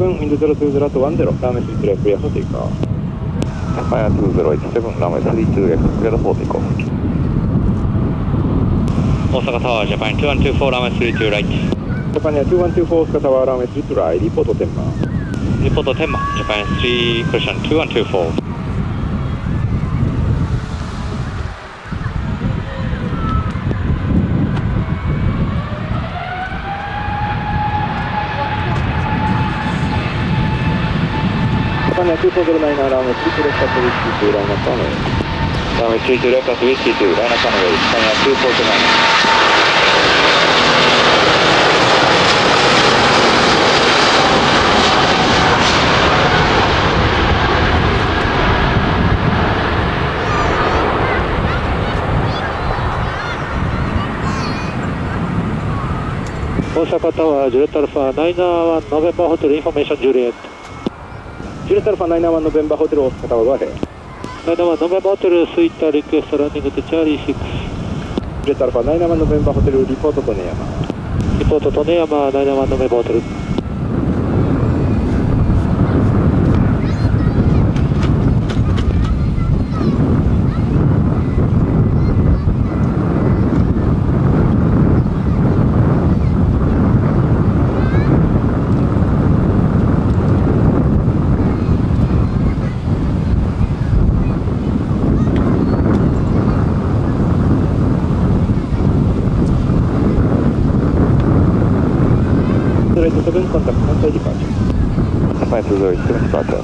分、ウィンド020と10、ランウェイ3レクリアフォーティカー。エンパイア2017、ランウェイ32レクリアフォーティカー。大阪タワー、ジャパン2124、ランウェイ32ライト。ジャパニア2124、大阪タワー、ランウェイ32ライト、リポート10番。リポート10番、ジャパン3、クッション2124。ジャパニア2409、ランウェイ32レクタスウィスキー2ライナーカーのランウェイ32レクタスウィスキー2ライナーカーのウェイ、ジャパニア2409。大阪タワー、ジュレットアルファ901ノベンバーホテルインフォメーションジュリエット。ジュレットアルファ901ノベンバーホテル大阪タワー、ゴアヘッド。901ノベンバーホテルスイートリクエストランディングとチャーリー6。ジュレットアルファ901ノベンバーホテルリポート利根山。リポート利根山901ノベンバーホテル。7コンタクト、関西ディパーチャー。エンパイア201、ディパーチャー。